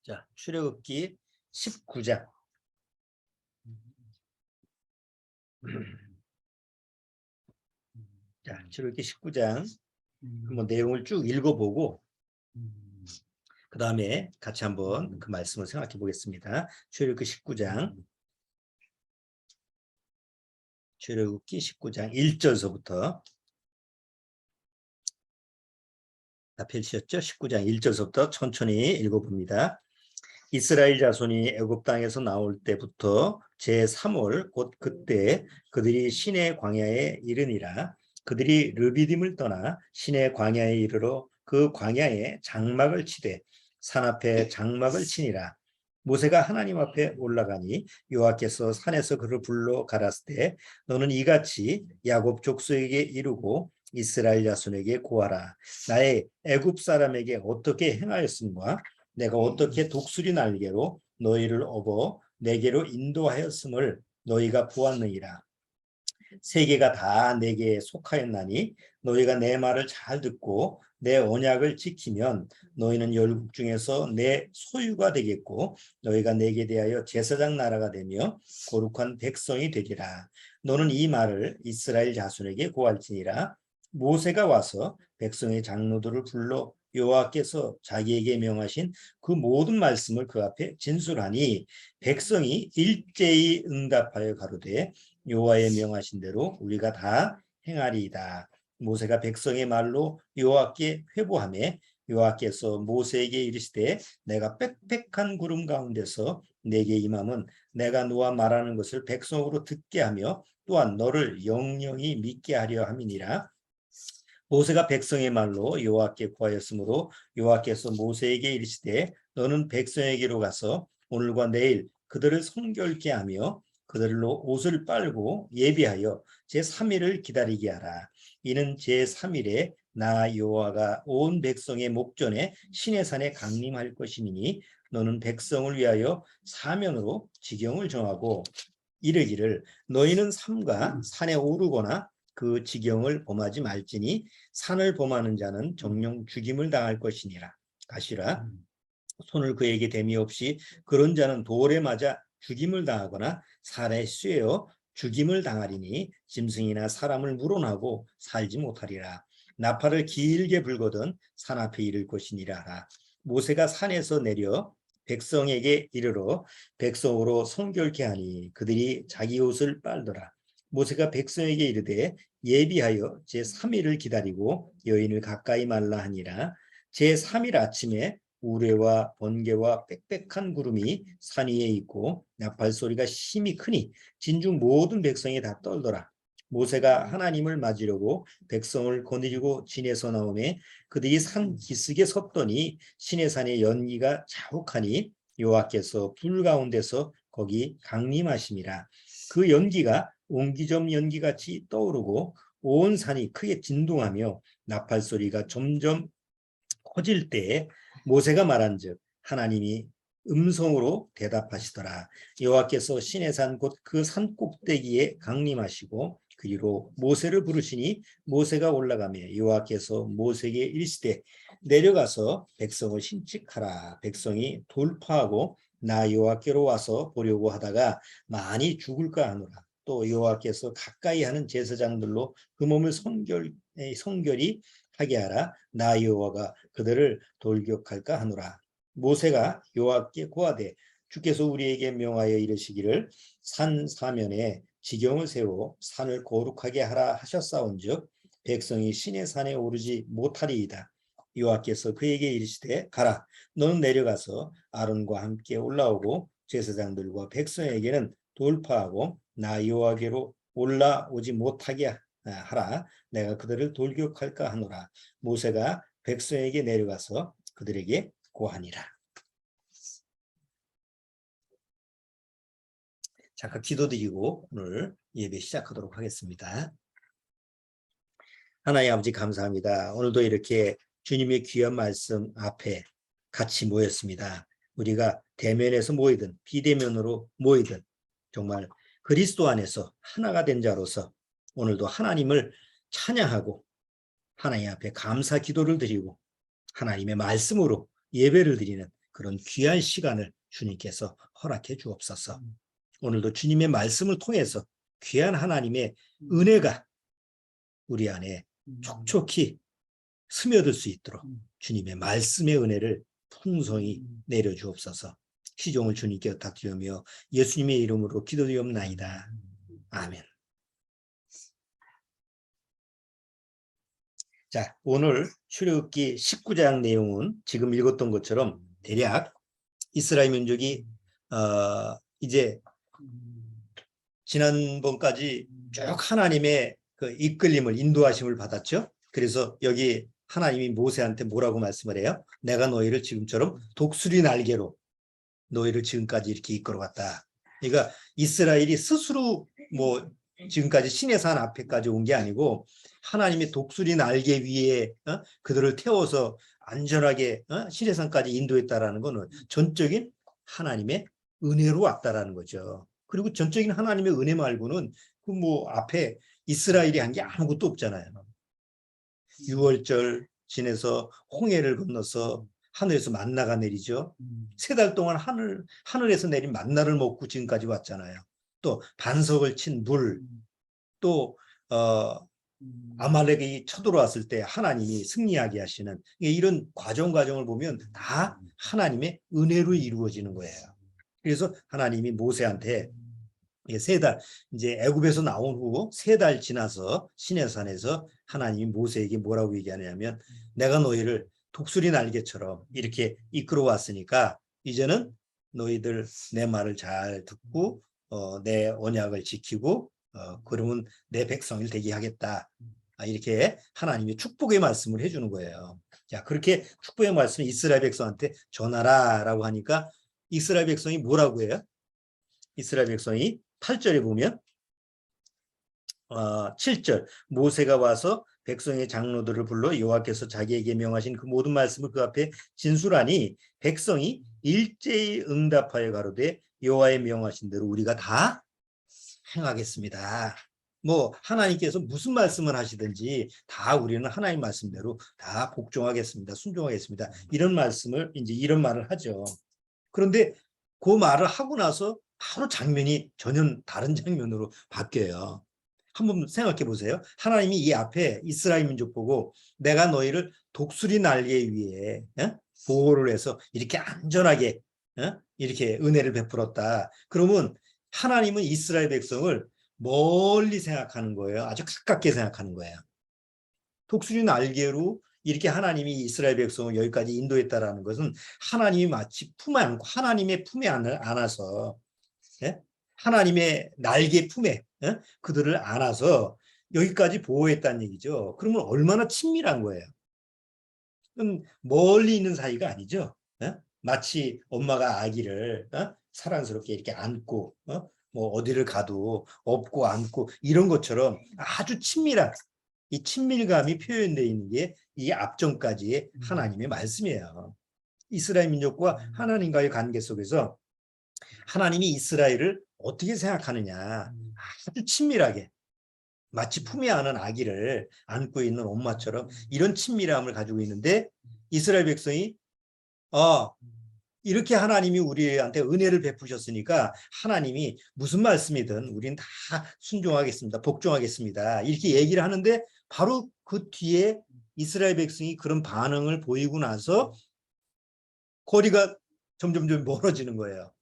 자, 출애굽기 19장. 자, 출애굽기 19장 한번 내용을 쭉 읽어보고 그 다음에 같이 한번 그 말씀을 생각해 보겠습니다. 출애굽기 19장 1절서부터 다 펼치셨죠? 19장 1절서부터 천천히 읽어봅니다. 이스라엘 자손이 애굽 땅에서 나올 때부터 제3월 곧 그때 그들이 시내 광야에 이르니라. 그들이 르비딤을 떠나 시내 광야에 이르러 그 광야에 장막을 치되 산 앞에 장막을 치니라. 모세가 하나님 앞에 올라가니 여호와께서 산에서 그를 불러 가라스 때 너는 이같이 야곱 족속에게 이르고 이스라엘 자손에게 고하라. 나의 애굽 사람에게 어떻게 행하였음과 내가 어떻게 독수리 날개로 너희를 업어 내게로 인도하였음을 너희가 보았느니라. 세계가 다 내게 속하였나니 너희가 내 말을 잘 듣고 내 언약을 지키면 너희는 열국 중에서 내 소유가 되겠고 너희가 내게 대하여 제사장 나라가 되며 거룩한 백성이 되리라. 너는 이 말을 이스라엘 자손에게 고할지니라. 모세가 와서 백성의 장로들을 불러 여호와께서 자기에게 명하신 그 모든 말씀을 그 앞에 진술하니 백성이 일제히 응답하여 가로되 여호와의 명하신 대로 우리가 다 행하리이다. 모세가 백성의 말로 여호와께 회보하매 여호와께서 모세에게 이르시되 내가 빽빽한 구름 가운데서 내게 임함은 내가 너와 말하는 것을 백성으로 듣게 하며 또한 너를 영영히 믿게 하려 함이니라. 모세가 백성의 말로 여호와께 구하였으므로 여호와께서 모세에게 이르시되 너는 백성에게로 가서 오늘과 내일 그들을 성결케 하며 그들로 옷을 빨고 예비하여 제3일을 기다리게 하라. 이는 제3일에 나 여호와가 온 백성의 목전에 시내산에 강림할 것이니 너는 백성을 위하여 사면으로 지경을 정하고 이르기를 너희는 삼가 산에 오르거나 그 지경을 범하지 말지니 산을 범하는 자는 정령 죽임을 당할 것이니라. 가시라. 손을 그에게 댐이 없이 그런 자는 돌에 맞아 죽임을 당하거나 살에 쇠어 죽임을 당하리니 짐승이나 사람을 물어나고 살지 못하리라. 나팔을 길게 불거든 산 앞에 이를 것이니라. 모세가 산에서 내려 백성에게 이르러 백성으로 성결케 하니 그들이 자기 옷을 빨더라. 모세가 백성에게 이르되 예비하여 제3일을 기다리고 여인을 가까이 말라 하니라. 제3일 아침에 우레와 번개와 빽빽한 구름이 산 위에 있고 나팔 소리가 심히 크니 진중 모든 백성이 다 떨더라. 모세가 하나님을 맞으려고 백성을 거느리고 진에서 나오매 그들이 산 기슭에 섰더니 시내산의 연기가 자욱하니 여호와께서 불 가운데서 거기 강림하심이라. 그 연기가 옹기점 연기같이 떠오르고 온 산이 크게 진동하며 나팔 소리가 점점 커질 때에 모세가 말한즉 하나님이 음성으로 대답하시더라. 여호와께서 시내산 곧 그 산 꼭대기에 강림하시고 그리로 모세를 부르시니 모세가 올라가며 여호와께서 모세에게 이르시되 내려가서 백성을 신칙하라. 백성이 돌파하고 나 여호와께로 와서 보려고 하다가 많이 죽을까 하노라. 또 여호와께서 가까이 하는 제사장들로 그 몸을 성결히 하게 하라. 나 여호와가 그들을 돌격할까 하노라. 모세가 여호와께 고하되 주께서 우리에게 명하여 이르시기를 산 사면에 지경을 세워 산을 거룩하게 하라 하셨사온즉 백성이 시내 산에 오르지 못하리이다. 여호와께서 그에게 이르시되 가라. 너는 내려가서 아론과 함께 올라오고 제사장들과 백성에게는 돌파하고 나 여호와께로 올라오지 못하게 하라. 내가 그들을 돌격할까 하노라. 모세가 백성에게 내려가서 그들에게 고하니라. 잠깐 기도드리고 오늘 예배 시작하도록 하겠습니다. 하나님 아버지 감사합니다. 오늘도 이렇게 주님의 귀한 말씀 앞에 같이 모였습니다. 우리가 대면에서 모이든 비대면으로 모이든 정말 그리스도 안에서 하나가 된 자로서 오늘도 하나님을 찬양하고 하나님 앞에 감사 기도를 드리고 하나님의 말씀으로 예배를 드리는 그런 귀한 시간을 주님께서 허락해 주옵소서. 오늘도 주님의 말씀을 통해서 귀한 하나님의 은혜가 우리 안에 촉촉히 스며들 수 있도록 주님의 말씀의 은혜를 풍성히 내려주옵소서. 시종을 주님께 부탁드리며 예수님의 이름으로 기도드리옵나이다. 아멘. 자, 오늘 출애굽기 19장 내용은 지금 읽었던 것처럼 대략 이스라엘 민족이 이제 지난번까지 쭉 하나님의 그 이끌림을 인도하심을 받았죠. 그래서 여기 하나님이 모세한테 뭐라고 말씀을 해요? 내가 너희를 지금처럼 독수리 날개로 너희를 지금까지 이렇게 이끌어갔다. 그러니까 이스라엘이 스스로 뭐 지금까지 시내산 앞에까지 온 게 아니고 하나님의 독수리 날개 위에 그들을 태워서 안전하게 시내산까지 인도했다라는 것은 전적인 하나님의 은혜로 왔다라는 거죠. 그리고 전적인 하나님의 은혜 말고는 그 뭐 앞에 이스라엘이 한 게 아무것도 없잖아요. 6월절 지내서 홍해를 건너서 하늘에서 만나가 내리죠. 3달 동안 하늘에서 내린 만나를 먹고 지금까지 왔잖아요. 또 반석을 친 물, 또 아말렉이 쳐들어왔을 때 하나님이 승리하게 하시는 이런 과정을 보면 다 하나님의 은혜로 이루어지는 거예요. 그래서 하나님이 모세한테 3달, 이제 애굽에서 나온 후 3달 지나서 시내산에서 하나님이 모세에게 뭐라고 얘기하냐면 내가 너희를 독수리 날개처럼 이렇게 이끌어 왔으니까 이제는 너희들 내 말을 잘 듣고 내 언약을 지키고 그러면 내 백성을 되게 하겠다. 이렇게 하나님이 축복의 말씀을 해주는 거예요. 자, 그렇게 축복의 말씀을 이스라엘 백성한테 전하라라고 하니까 이스라엘 백성이 뭐라고 해요? 이스라엘 백성이 8절에 보면 7절 모세가 와서 백성의 장로들을 불러 여호와께서 자기에게 명하신 그 모든 말씀을 그 앞에 진술하니 백성이 일제히 응답하여 가로되 여호와의 명하신 대로 우리가 다 행하겠습니다. 뭐 하나님께서 무슨 말씀을 하시든지 다 우리는 하나님 말씀대로 다 복종하겠습니다. 순종하겠습니다. 이런 말씀을 이제 이런 말을 하죠. 그런데 그 말을 하고 나서 바로 장면이 전혀 다른 장면으로 바뀌어요. 한번 생각해 보세요. 하나님이 이 앞에 이스라엘 민족 보고 내가 너희를 독수리 날개 위에 보호를 해서 이렇게 안전하게 이렇게 은혜를 베풀었다. 그러면 하나님은 이스라엘 백성을 멀리 생각하는 거예요. 아주 가깝게 생각하는 거예요. 독수리 날개로 이렇게 하나님이 이스라엘 백성을 여기까지 인도했다라는 것은 하나님이 마치 품에 안고 하나님의 품에 안아서 하나님의 날개 품에 그들을 안아서 여기까지 보호했다는 얘기죠. 그러면 얼마나 친밀한 거예요. 멀리 있는 사이가 아니죠. 마치 엄마가 아기를 사랑스럽게 이렇게 안고 뭐 어디를 가도 업고 안고 이런 것처럼 아주 친밀한 이 친밀감이 표현되어 있는 게 이 앞전까지의 하나님의 말씀이에요. 이스라엘 민족과 하나님과의 관계 속에서 하나님이 이스라엘을 어떻게 생각하느냐 아주 친밀하게 마치 품에 안은 아기를 안고 있는 엄마처럼 이런 친밀함을 가지고 있는데 이스라엘 백성이 이렇게 하나님이 우리한테 은혜를 베푸셨으니까 하나님이 무슨 말씀이든 우리는 다 순종하겠습니다. 복종하겠습니다. 이렇게 얘기를 하는데 바로 그 뒤에 이스라엘 백성이 그런 반응을 보이고 나서 거리가 점점 멀어지는 거예요.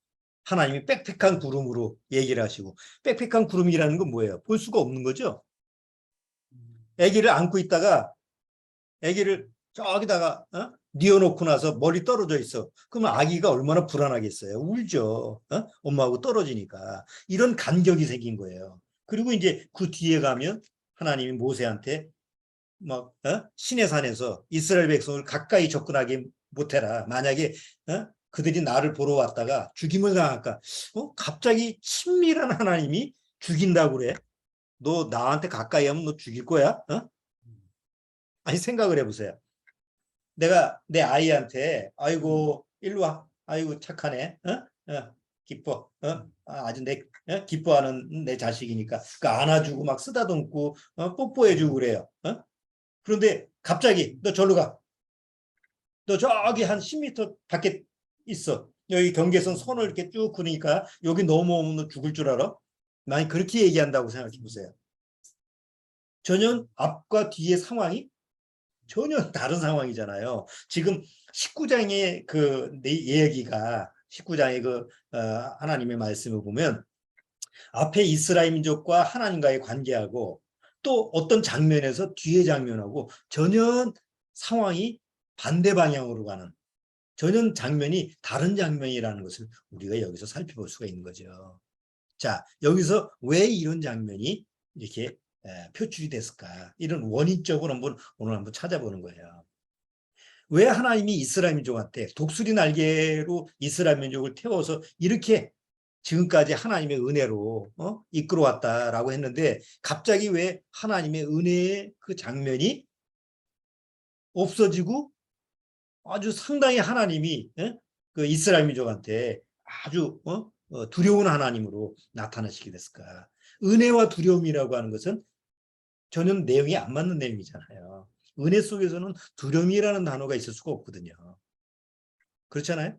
하나님이 빽빽한 구름으로 얘기를 하시고 빽빽한 구름이라는 건 뭐예요? 볼 수가 없는 거죠. 아기를 안고 있다가 아기를 저기다가 뉘어놓고 나서 머리 떨어져 있어. 그러면 아기가 얼마나 불안하겠어요. 울죠. 엄마하고 떨어지니까. 이런 간격이 생긴 거예요. 그리고 이제 그 뒤에 가면 하나님이 모세한테 막 시내산에서 이스라엘 백성을 가까이 접근하게 못해라. 만약에 그들이 나를 보러 왔다가 죽임을 당할까? 갑자기 친밀한 하나님이 죽인다고 그래. 너 나한테 가까이 하면 너 죽일 거야? 아니 생각을 해보세요. 내가 내 아이한테 아이고 일로 와. 아이고 착하네. 기뻐. 아주 기뻐하는 내 자식이니까 그 안아주고 막 쓰다듬고 뽀뽀해주고 그래요. 그런데 갑자기 너 절로 가. 너 저기 한 10m 밖에 있어. 여기 경계선 선을 이렇게 쭉 그으니까 여기 넘어오면 너 죽을 줄 알아? 만약 그렇게 얘기한다고 생각해 보세요. 전혀 앞과 뒤의 상황이 전혀 다른 상황이잖아요. 지금 19장의 그 이야기가 19장의 그 하나님의 말씀을 보면 앞에 이스라엘 민족과 하나님과의 관계하고 또 어떤 장면에서 뒤의 장면하고 전혀 상황이 반대 방향으로 가는 전혀 장면이 다른 장면이라는 것을 우리가 여기서 살펴볼 수가 있는 거죠. 자, 여기서 왜 이런 장면이 이렇게 표출이 됐을까? 이런 원인적으로 오늘 한번 찾아보는 거예요. 왜 하나님이 이스라엘 민족한테 독수리 날개로 이스라엘 민족을 태워서 이렇게 지금까지 하나님의 은혜로 이끌어왔다라고 했는데 갑자기 왜 하나님의 은혜의 그 장면이 없어지고 아주 상당히 하나님이 그 이스라엘 민족한테 아주 두려운 하나님으로 나타나시게 됐을까? 은혜와 두려움이라고 하는 것은 전혀 내용이 안 맞는 내용이잖아요. 은혜 속에서는 두려움이라는 단어가 있을 수가 없거든요. 그렇잖아요.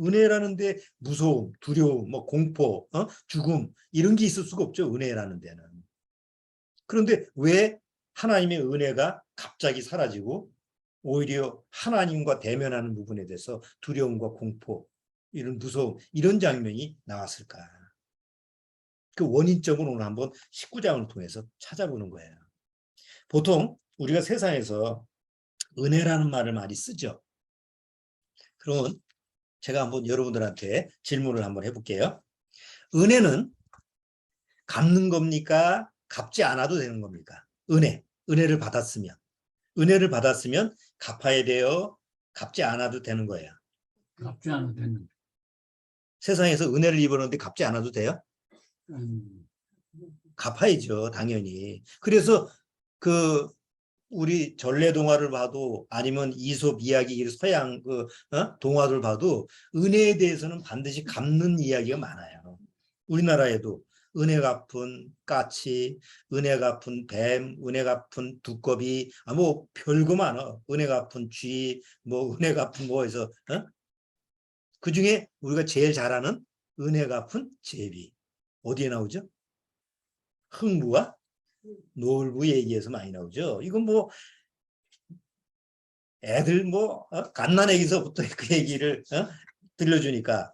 은혜라는데 무서움, 두려움, 뭐 공포, 죽음 이런 게 있을 수가 없죠. 은혜라는 데는. 그런데 왜 하나님의 은혜가 갑자기 사라지고 오히려 하나님과 대면하는 부분에 대해서 두려움과 공포, 이런 무서움, 이런 장면이 나왔을까? 그 원인적으로 오늘 한번 19장을 통해서 찾아보는 거예요. 보통 우리가 세상에서 은혜라는 말을 많이 쓰죠. 그러면 제가 한번 여러분들한테 질문을 한번 해볼게요. 은혜는 갚는 겁니까? 갚지 않아도 되는 겁니까? 은혜를 받았으면. 은혜를 받았으면 갚아야 돼요? 갚지 않아도 되는 거예요. 갚지 않아도 되는. 세상에서 은혜를 입었는데 갚지 않아도 돼요? 음, 갚아야죠, 당연히. 그래서 그 우리 전래동화를 봐도 아니면 이솝 이야기, 서양 그 동화를 봐도 은혜에 대해서는 반드시 갚는 이야기가 많아요. 우리나라에도 은혜 갚은 까치, 은혜 갚은 뱀, 은혜 갚은 두꺼비, 뭐 별거 많아. 은혜 갚은 쥐, 뭐 은혜 갚은 뭐 해서 그 중에 우리가 제일 잘 아는 은혜 갚은 제비. 어디에 나오죠? 흥부와 노을부 얘기에서 많이 나오죠. 이건 뭐 애들 뭐 갓난아기서부터 그 얘기를 들려주니까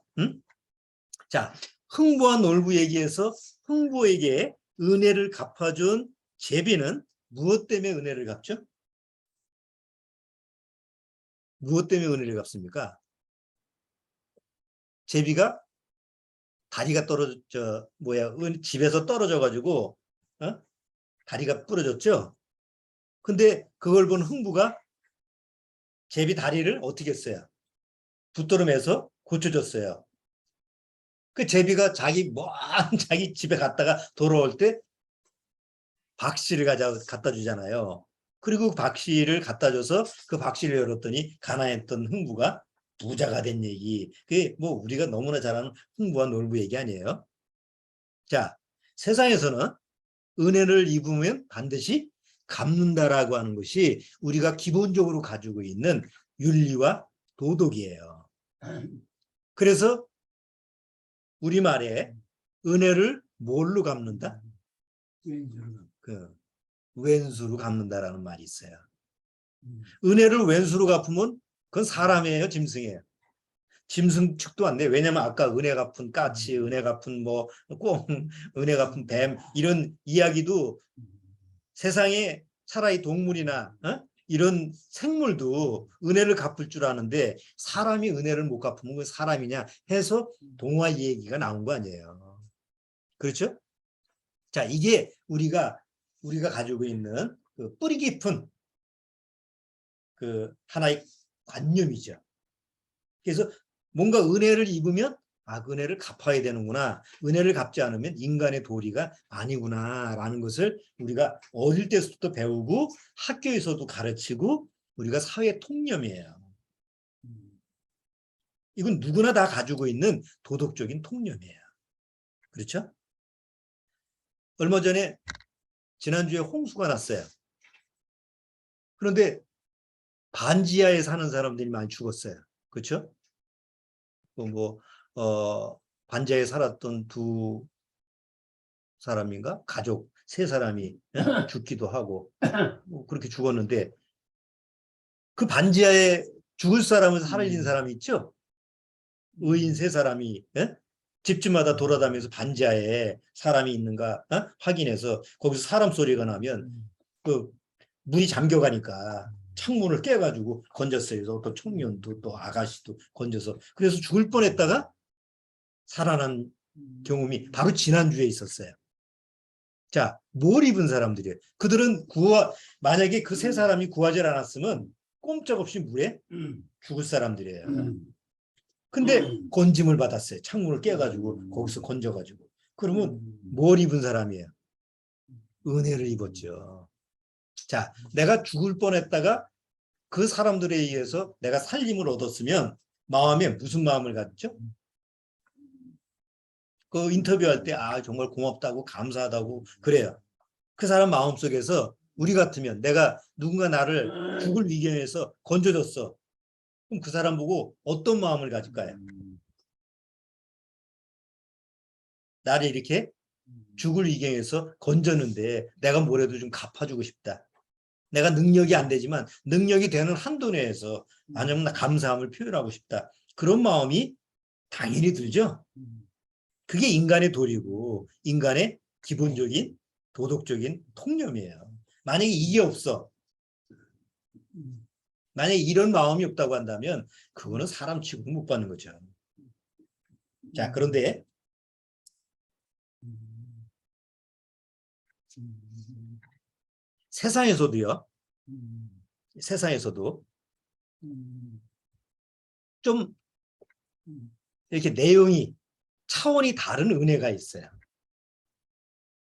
자, 흥부와 놀부 얘기에서 흥부에게 은혜를 갚아준 제비는 무엇 때문에 은혜를 갚죠? 무엇 때문에 은혜를 갚습니까? 제비가 다리가 떨어져 집에서 떨어져 가지고 다리가 부러졌죠. 근데 그걸 본 흥부가 제비 다리를 어떻게 했어요? 붙들어매서 고쳐줬어요. 그 제비가 자기 집에 갔다가 돌아올 때 박씨를 갖다 주잖아요. 그리고 박씨를 갖다 줘서 그 박씨를 열었더니 가난했던 흥부가 부자가 된 얘기. 그게 뭐 우리가 너무나 잘 아는 흥부와 놀부 얘기 아니에요. 자, 세상에서는 은혜를 입으면 반드시 갚는다라고 하는 것이 우리가 기본적으로 가지고 있는 윤리와 도덕이에요. 그래서 우리말에 은혜를 뭘로 갚는다? 그 왼수로 갚는다라는 말이 있어요. 은혜를 왼수로 갚으면 그건 사람이에요, 짐승이에요. 짐승 축도 안 돼. 왜냐면 아까 은혜 갚은 까치, 은혜 갚은 뭐 꽁, 은혜 갚은 뱀 이런 이야기도 세상에 차라리 동물이나 이런 생물도 은혜를 갚을 줄 아는데 사람이 은혜를 못 갚으면 그 사람이냐 해서 동화 얘기가 나온 거 아니에요. 그렇죠? 자, 이게 우리가 가지고 있는 그 뿌리 깊은 그 하나의 관념이죠. 그래서 뭔가 은혜를 입으면 그 은혜를 갚아야 되는구나. 은혜를 갚지 않으면 인간의 도리가 아니구나라는 것을 우리가 어릴 때부터 배우고 학교에서도 가르치고 우리가 사회 통념이에요. 이건 누구나 다 가지고 있는 도덕적인 통념이에요. 그렇죠? 얼마 전에 지난주에 홍수가 났어요. 그런데 반지하에 사는 사람들이 많이 죽었어요. 그렇죠? 뭐 반지하에 살았던 두 사람인가 가족 세 사람이 죽기도 하고 뭐 그렇게 죽었는데 그 반지하에 죽을 사람은 살아있는 사람이 있죠. 의인 세 사람이 집집마다 돌아다니면서 반지하에 사람이 있는가 확인해서 거기서 사람 소리가 나면 그 문이 잠겨가니까 창문을 깨가지고 건졌어요. 그래서 어떤 청년도 또 아가씨도 건져서 그래서 죽을 뻔했다가 살아난 경험이 바로 지난주에 있었어요. 자, 뭘 입은 사람들이에요? 그들은 만약에 그 세 사람이 구하지 않았으면 꼼짝없이 물에 죽을 사람들이에요. 근데 건짐을 받았어요. 창문을 깨가지고 거기서 건져가지고. 그러면 뭘 입은 사람이에요? 은혜를 입었죠. 자, 내가 죽을 뻔했다가 그 사람들에 의해서 내가 살림을 얻었으면 마음에 무슨 마음을 갖죠? 그 인터뷰할 때 정말 고맙다고 감사하다고 그래요. 그 사람 마음속에서 우리 같으면 내가 누군가 나를 죽을 위기에서 건져줬어. 그럼 그 사람 보고 어떤 마음을 가질까요? 나를 이렇게 죽을 위기에서 건졌는데 내가 뭐라도 좀 갚아주고 싶다. 내가 능력이 안 되지만 능력이 되는 한도 내에서 아니면 감사함을 표현하고 싶다. 그런 마음이 당연히 들죠. 그게 인간의 도리고 인간의 기본적인 도덕적인 통념이에요. 만약에 이게 없어. 만약에 이런 마음이 없다고 한다면 그거는 사람 취급 못 받는 거죠. 자, 그런데 세상에서도요. 세상에서도 좀 이렇게 내용이 차원이 다른 은혜가 있어요.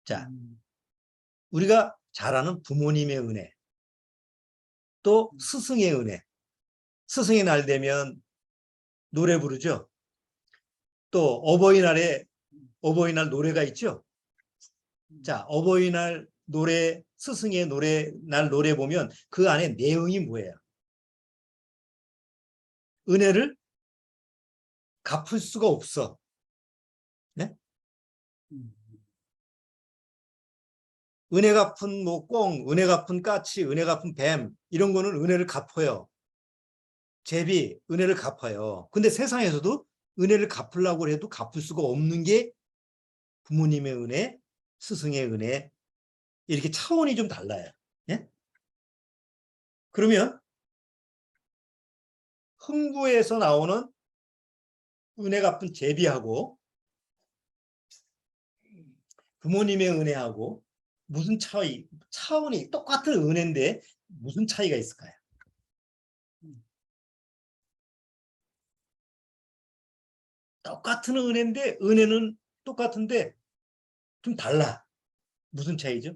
자, 우리가 잘 아는 부모님의 은혜, 또 스승의 은혜. 스승의 날 되면 노래 부르죠. 또 어버이날 노래가 있죠. 자, 어버이날 노래, 스승의 날 노래 보면 그 안에 내용이 뭐예요? 은혜를 갚을 수가 없어. 네? 은혜 갚은 뭐 꽁, 은혜 갚은 까치, 은혜 갚은 뱀 이런 거는 은혜를 갚아요. 제비, 은혜를 갚아요. 근데 세상에서도 은혜를 갚으려고 해도 갚을 수가 없는 게 부모님의 은혜, 스승의 은혜 이렇게 차원이 좀 달라요. 예? 그러면 흥부에서 나오는 은혜 갚은 제비하고 부모님의 은혜하고 무슨 차원이 똑같은 은혜인데 무슨 차이가 있을까요? 똑같은 은혜인데 은혜는 똑같은데 좀 달라. 무슨 차이죠?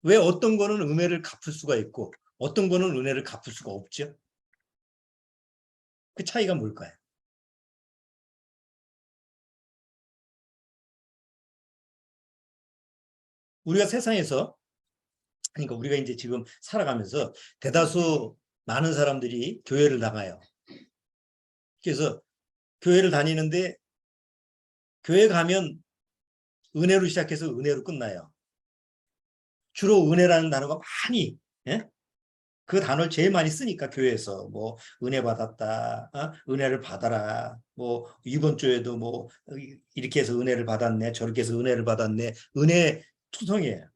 왜 어떤 거는 은혜를 갚을 수가 있고 어떤 거는 은혜를 갚을 수가 없죠? 그 차이가 뭘까요? 우리가 세상에서 그러니까 우리가 이제 지금 살아가면서 대다수 많은 사람들이 교회를 나가요. 그래서 교회를 다니는데 교회 가면 은혜로 시작해서 은혜로 끝나요. 주로 은혜라는 단어가 많이 그 단어를 제일 많이 쓰니까 교회에서 뭐 은혜 받았다, 은혜를 받아라, 뭐 이번 주에도 뭐 이렇게 해서 은혜를 받았네, 저렇게 해서 은혜를 받았네, 은혜 투성이에요.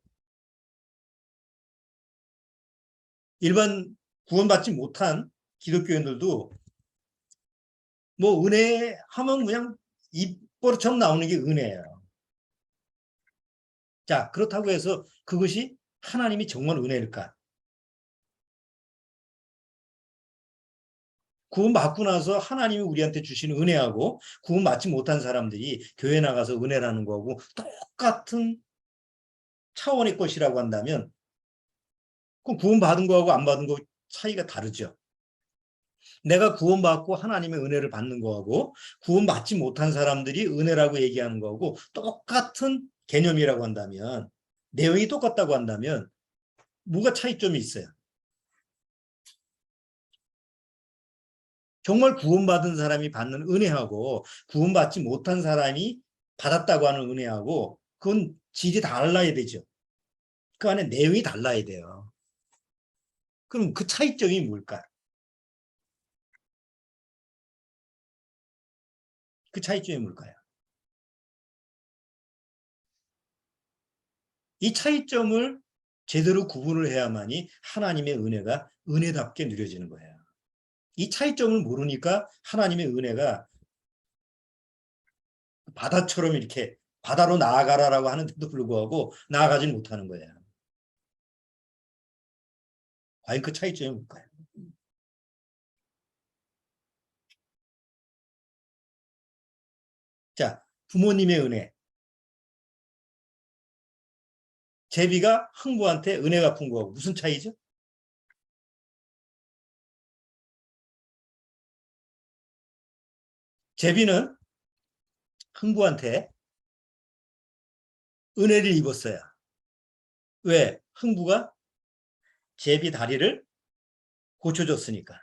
일반 구원받지 못한 기독교인들도 뭐 은혜 하면 그냥 입버릇처럼 나오는 게 은혜예요. 자, 그렇다고 해서 그것이 하나님이 정말 은혜일까? 구원받고 나서 하나님이 우리한테 주시는 은혜하고 구원받지 못한 사람들이 교회 나가서 은혜라는 거하고 똑같은 차원의 것이라고 한다면 그 구원받은 거하고 안 받은 거 차이가 다르죠. 내가 구원받고 하나님의 은혜를 받는 거하고 구원받지 못한 사람들이 은혜라고 얘기하는 거하고 똑같은 개념이라고 한다면 내용이 똑같다고 한다면 뭐가 차이점이 있어요? 정말 구원받은 사람이 받는 은혜하고 구원받지 못한 사람이 받았다고 하는 은혜하고 그건 질이 달라야 되죠. 그 안에 내용이 달라야 돼요. 그럼 그 차이점이 뭘까요? 그 차이점이 뭘까요? 이 차이점을 제대로 구분을 해야만이 하나님의 은혜가 은혜답게 누려지는 거예요. 이 차이점을 모르니까 하나님의 은혜가 바다처럼 이렇게 바다로 나아가라라고 하는데도 불구하고 나아가지 못하는 거예요. 과연 그 차이점이 뭘까요? 자, 부모님의 은혜. 제비가 흥부한테 은혜 갚은 거하고 무슨 차이죠? 제비는 흥부한테 은혜를 입었어요. 왜? 흥부가 제비 다리를 고쳐줬으니까.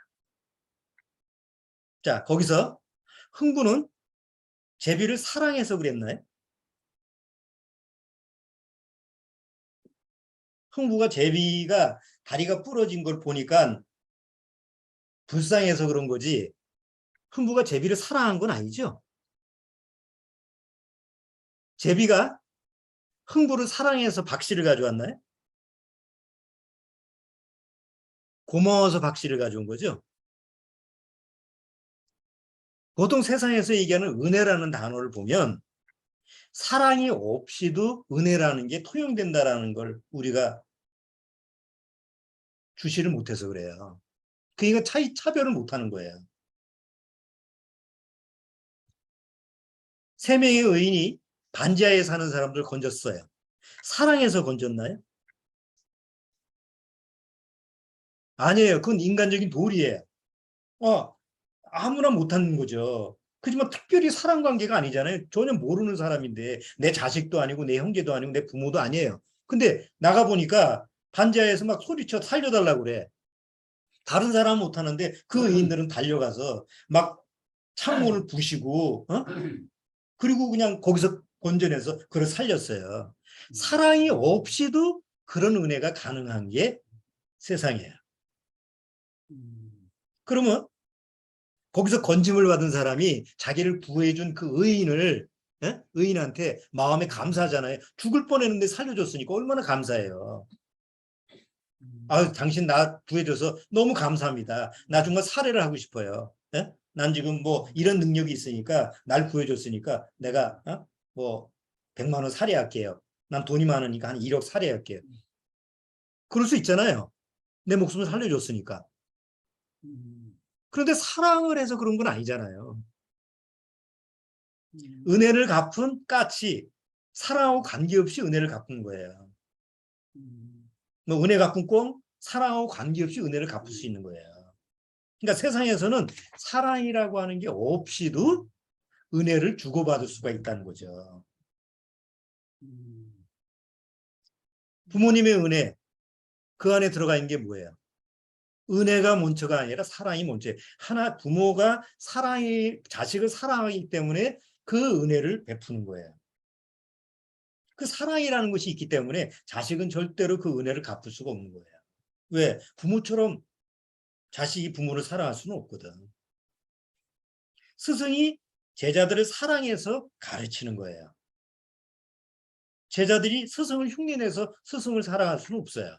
자, 거기서 흥부는 제비를 사랑해서 그랬나요? 흥부가 제비가 다리가 부러진 걸 보니까 불쌍해서 그런 거지 흥부가 제비를 사랑한 건 아니죠. 제비가 흥부를 사랑해서 박씨를 가져왔나요? 고마워서 박씨를 가져온 거죠. 보통 세상에서 얘기하는 은혜라는 단어를 보면 사랑이 없이도 은혜라는 게 통용된다라는 걸 우리가 주시를 못해서 그래요. 그러니까 차별을 못하는 거예요. 세 명의 의인이 반지하에 사는 사람들 건졌어요. 사랑해서 건졌나요? 아니에요. 그건 인간적인 도리예요. 아무나 못하는 거죠. 그렇지만 특별히 사랑 관계가 아니잖아요. 전혀 모르는 사람인데 내 자식도 아니고 내 형제도 아니고 내 부모도 아니에요. 근데 나가보니까 반지하에서 막 소리쳐 살려달라고 그래. 다른 사람은 못하는데 그 의인들은 달려가서 막 창문을 부시고 그리고 그냥 거기서 건져내서 그를 살렸어요. 사랑이 없이도 그런 은혜가 가능한 게 세상이에요. 그러면 거기서 건짐을 받은 사람이 자기를 구해준 그 의인을 의인한테 마음에 감사하잖아요. 죽을 뻔했는데 살려줬으니까 얼마나 감사해요. 당신 나 구해줘서 너무 감사합니다. 나 정말 살해를 하고 싶어요. 난 지금 뭐 이런 능력이 있으니까 날 구해줬으니까 내가 뭐 100만 원 살해할게요. 난 돈이 많으니까 한 1억 살해할게요. 그럴 수 있잖아요. 내 목숨을 살려줬으니까. 그런데 사랑을 해서 그런 건 아니잖아요. 은혜를 갚은 까치 사랑하고 관계없이 은혜를 갚은 거예요. 뭐 은혜 갚은 꽁 사랑하고 관계없이 은혜를 갚을 수 있는 거예요. 그러니까 세상에서는 사랑이라고 하는 게 없이도 은혜를 주고받을 수가 있다는 거죠. 부모님의 은혜 그 안에 들어가 있는 게 뭐예요? 은혜가 먼저가 아니라 사랑이 먼저예요. 부모가 자식을 사랑하기 때문에 그 은혜를 베푸는 거예요. 그 사랑이라는 것이 있기 때문에 자식은 절대로 그 은혜를 갚을 수가 없는 거예요. 왜? 부모처럼 자식이 부모를 사랑할 수는 없거든. 스승이 제자들을 사랑해서 가르치는 거예요. 제자들이 스승을 흉내내서 스승을 사랑할 수는 없어요.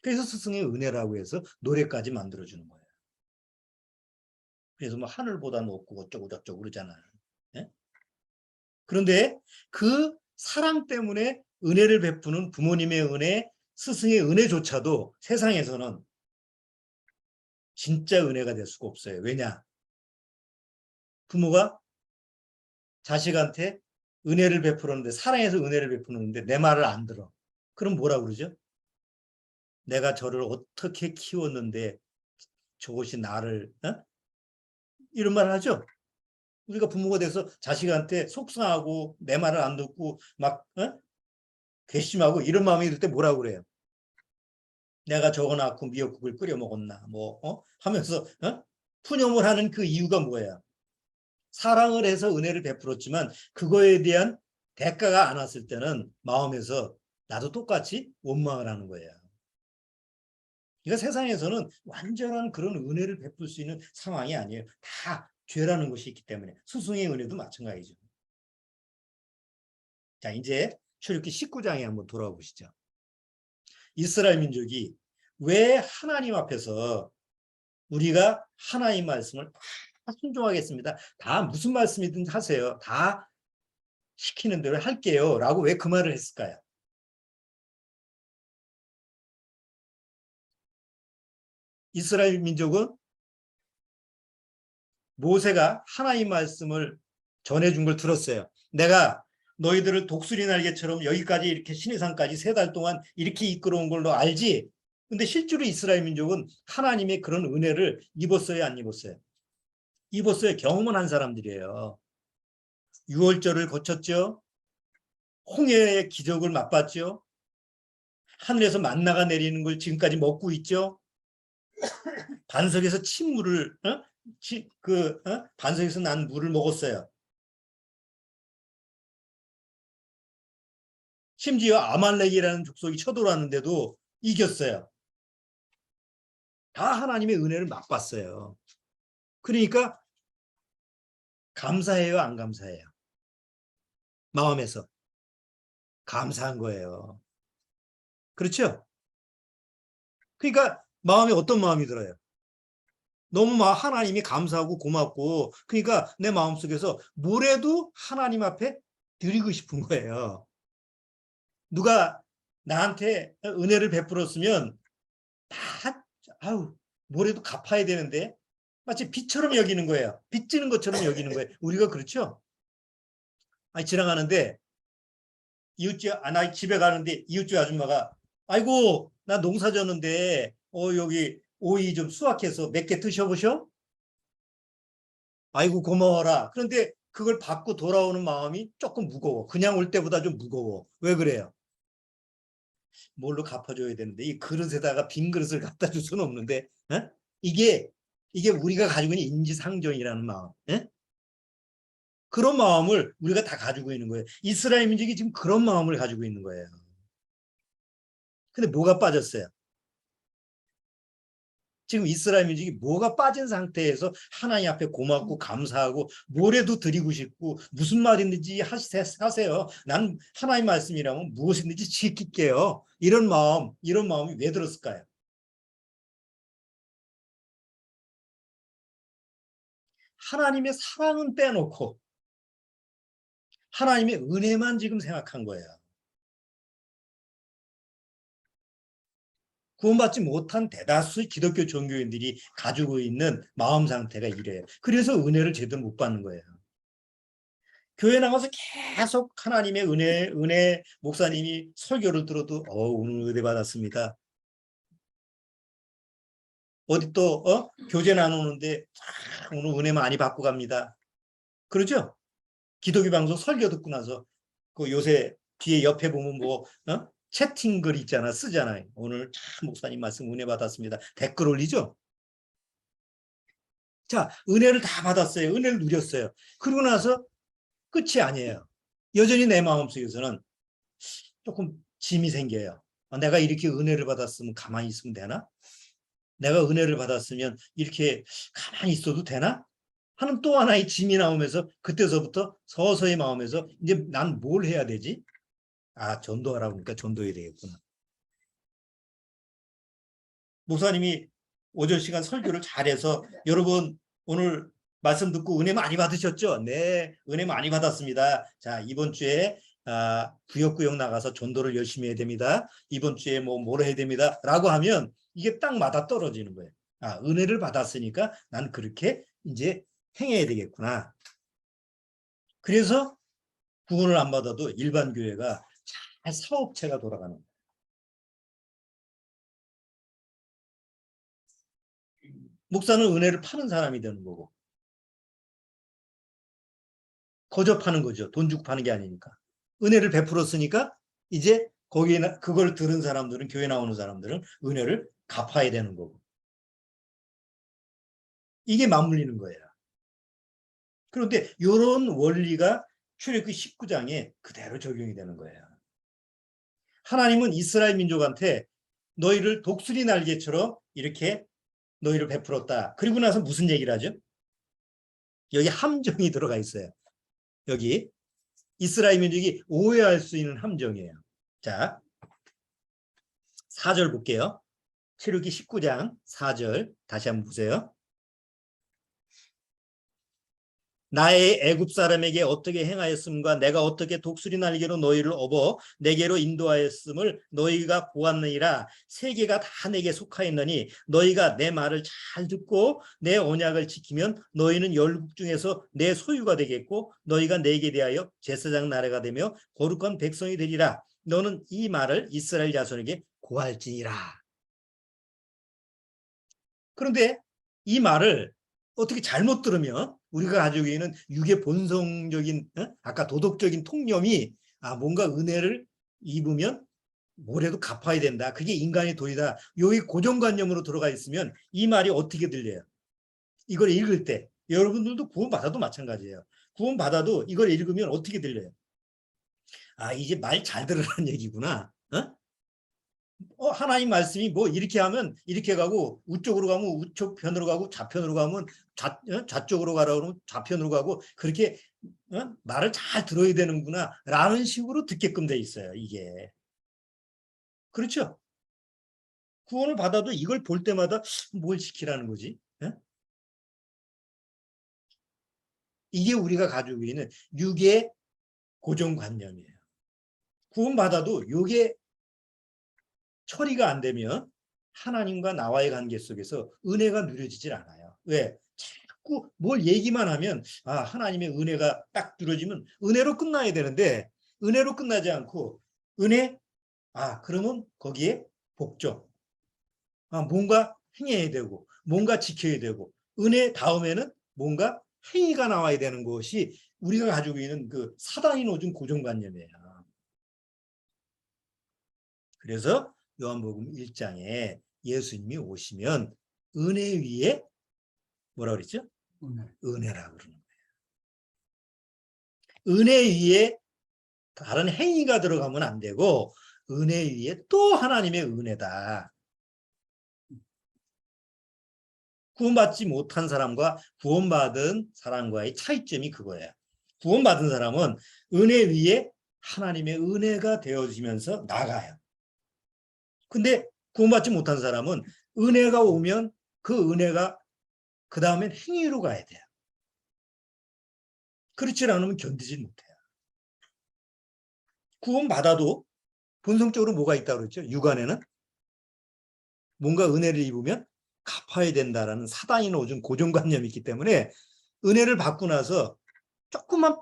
그래서 스승의 은혜라고 해서 노래까지 만들어주는 거예요. 그래서 뭐 하늘보다 높고 어쩌고 저쩌고 그러잖아요. 네? 그런데 그 사랑 때문에 은혜를 베푸는 부모님의 은혜, 스승의 은혜조차도 세상에서는 진짜 은혜가 될 수가 없어요. 왜냐? 부모가 자식한테 은혜를 베푸는데 사랑해서 은혜를 베푸는데 내 말을 안 들어. 그럼 뭐라 그러죠? 내가 저를 어떻게 키웠는데 저것이 나를 이런 말을 하죠. 우리가 부모가 돼서 자식한테 속상하고 내 말을 안 듣고 막 괘씸하고 이런 마음이 들 때 뭐라고 그래요? 내가 저거 낳고 미역국을 끓여 먹었나 뭐 하면서 푸념을 하는 그 이유가 뭐예요? 사랑을 해서 은혜를 베풀었지만 그거에 대한 대가가 안 왔을 때는 마음에서 나도 똑같이 원망을 하는 거예요. 그러니까 세상에서는 완전한 그런 은혜를 베풀 수 있는 상황이 아니에요. 다 죄라는 것이 있기 때문에. 스승의 은혜도 마찬가지죠. 자, 이제 출애굽기 19장에 한번 돌아와 보시죠. 이스라엘 민족이 왜 하나님 앞에서 우리가 하나님 말씀을 다 순종하겠습니다. 다 무슨 말씀이든 하세요. 다 시키는 대로 할게요. 라고 왜 그 말을 했을까요? 이스라엘 민족은 모세가 하나님 말씀을 전해준 걸 들었어요. 내가 너희들을 독수리 날개처럼 여기까지 이렇게 시내산까지 3달 동안 이렇게 이끌어온 걸로 알지? 근데 실제로 이스라엘 민족은 하나님의 그런 은혜를 입었어요, 안 입었어요? 입었어요. 경험을 한 사람들이에요. 유월절을 거쳤죠. 홍해의 기적을 맛봤죠. 하늘에서 만나가 내리는 걸 지금까지 먹고 있죠. 반석에서 친물을 반석에서 난 물을 먹었어요. 심지어 아말렉이라는 족속이 쳐들어왔는데도 이겼어요. 다 하나님의 은혜를 맛봤어요. 그러니까 감사해요, 안 감사해요? 마음에서 감사한 거예요. 그렇죠? 그러니까 마음에 어떤 마음이 들어요? 너무 막 하나님이 감사하고 고맙고, 그러니까 내 마음속에서 뭐래도 하나님 앞에 드리고 싶은 거예요. 누가 나한테 은혜를 베풀었으면 다 아우 뭐래도 갚아야 되는데 마치 빚처럼 여기는 거예요. 빚지는 것처럼 여기는 거예요. 우리가 그렇죠? 아니 지나가는데 이웃집 나 집에 가는데 이웃집 아줌마가 아이고 나 농사 졌는데 여기 오이 좀 수확해서 몇 개 드셔보셔? 아이고 고마워라. 그런데 그걸 받고 돌아오는 마음이 조금 무거워. 그냥 올 때보다 좀 무거워. 왜 그래요? 뭘로 갚아줘야 되는데 이 그릇에다가 빈 그릇을 갖다 줄 수는 없는데 에? 이게 우리가 가지고 있는 인지상정이라는 마음. 에? 그런 마음을 우리가 다 가지고 있는 거예요. 이스라엘 민족이 지금 그런 마음을 가지고 있는 거예요. 근데 뭐가 빠졌어요? 지금 이스라엘 민족이 뭐가 빠진 상태에서 하나님 앞에 고맙고 감사하고 뭐래도 드리고 싶고 무슨 말이든지 하세요. 난 하나님 말씀이라면 무엇이든지 지킬게요. 이런 마음이 왜 들었을까요? 하나님의 사랑은 빼놓고 하나님의 은혜만 지금 생각한 거예요. 구원받지 못한 대다수의 기독교 종교인들이 가지고 있는 마음 상태가 이래요. 그래서 은혜를 제대로 못 받는 거예요. 교회 나가서 계속 하나님의 은혜 목사님이 설교를 들어도 오늘 은혜 받았습니다. 어디 또 교제 나누는데 오늘 은혜 많이 받고 갑니다. 그러죠? 기독교 방송 설교 듣고 나서 그 요새 뒤에 옆에 보면 채팅 글 있잖아 쓰잖아요. 오늘 참 목사님 말씀 은혜 받았습니다. 댓글 올리죠? 자, 은혜를 다 받았어요. 은혜를 누렸어요. 그러고 나서 끝이 아니에요. 여전히 내 마음속에서는 조금 짐이 생겨요. 내가 이렇게 은혜를 받았으면 가만히 있으면 되나? 내가 은혜를 받았으면 이렇게 가만히 있어도 되나? 하는 또 하나의 짐이 나오면서 그때서부터 서서히 마음에서 이제 난 뭘 해야 되지? 전도하라고 하니까 전도해야 되겠구나. 목사님이 오전 시간 설교를 잘해서 여러분 오늘 말씀 듣고 은혜 많이 받으셨죠? 네, 은혜 많이 받았습니다. 자, 이번 주에 구역구역 나가서 전도를 열심히 해야 됩니다. 이번 주에 뭘 해야 됩니다. 라고 하면 이게 딱 맞아 떨어지는 거예요. 은혜를 받았으니까 난 그렇게 이제 행해야 되겠구나. 그래서 구원을 안 받아도 일반 교회가 잘 사업체가 돌아가는 거예요. 목사는 은혜를 파는 사람이 되는 거고 거저파는 거죠. 돈 주고 파는 게 아니니까. 은혜를 베풀었으니까 이제 거기에 그걸 들은 사람들은 교회 나오는 사람들은 은혜를 갚아야 되는 거고. 이게 맞물리는 거예요. 그런데 이런 원리가 출애굽기 19장에 그대로 적용이 되는 거예요. 하나님은 이스라엘 민족한테 너희를 독수리 날개처럼 이렇게 너희를 베풀었다. 그리고 나서 무슨 얘기를 하죠? 여기 함정이 들어가 있어요. 여기 이스라엘 민족이 오해할 수 있는 함정이에요. 자, 4절 볼게요. 출애굽기 19장 4절 다시 한번 보세요. 나의 애굽 사람에게 어떻게 행하였음과 내가 어떻게 독수리 날개로 너희를 업어 내게로 인도하였음을 너희가 보았느니라. 세계가 다 내게 속하였느니 너희가 내 말을 잘 듣고 내 언약을 지키면 너희는 열국 중에서 내 소유가 되겠고 너희가 내게 대하여 제사장 나라가 되며 거룩한 백성이 되리라. 너는 이 말을 이스라엘 자손에게 고할지니라. 그런데 이 말을 어떻게 잘못 들으면 우리가 가지고 있는 육의 본성적인 아까 도덕적인 통념이 뭔가 은혜를 입으면 뭐래도 갚아야 된다. 그게 인간의 도리다. 여기 고정관념으로 들어가 있으면 이 말이 어떻게 들려요? 이걸 읽을 때 여러분들도 구원받아도 마찬가지예요. 구원받아도 이걸 읽으면 어떻게 들려요? 이제 말 잘 들으라는 얘기구나. 하나님 말씀이 뭐 이렇게 하면 이렇게 가고 우쪽으로 가면 우쪽 편으로 가고 좌편으로 가면 좌쪽으로 가라고 그러면 좌편으로 가고 그렇게 말을 잘 들어야 되는구나 라는 식으로 듣게끔 돼 있어요. 이게 그렇죠? 구원을 받아도 이걸 볼 때마다 뭘 시키라는 거지? 이게 우리가 가지고 있는 육의 고정관념이에요. 구원받아도 이게 처리가 안 되면 하나님과 나와의 관계 속에서 은혜가 누려지질 않아요. 왜? 자꾸 뭘 얘기만 하면 하나님의 은혜가 딱 누려지면 은혜로 끝나야 되는데 은혜로 끝나지 않고 은혜? 그러면 거기에 복종. 뭔가 행해야 되고 뭔가 지켜야 되고 은혜 다음에는 뭔가 행위가 나와야 되는 것이 우리가 가지고 있는 그 사단이 놓은 고정관념이에요. 그래서 요한복음 1장에 예수님이 오시면 은혜 위에 뭐라 그랬죠? 은혜라고 그러는 거예요. 은혜 위에 다른 행위가 들어가면 안 되고 은혜 위에 또 하나님의 은혜다. 구원받지 못한 사람과 구원받은 사람과의 차이점이 그거예요. 구원받은 사람은 은혜 위에 하나님의 은혜가 되어지면서 나가요. 근데 구원받지 못한 사람은 은혜가 오면 그 은혜가 그 다음엔 행위로 가야 돼요. 그렇지 않으면 견디지 못해요. 구원받아도 본성적으로 뭐가 있다고 그랬죠? 육안에는 뭔가 은혜를 입으면 갚아야 된다라는 사단이 놓은 고정관념이 있기 때문에 은혜를 받고 나서 조금만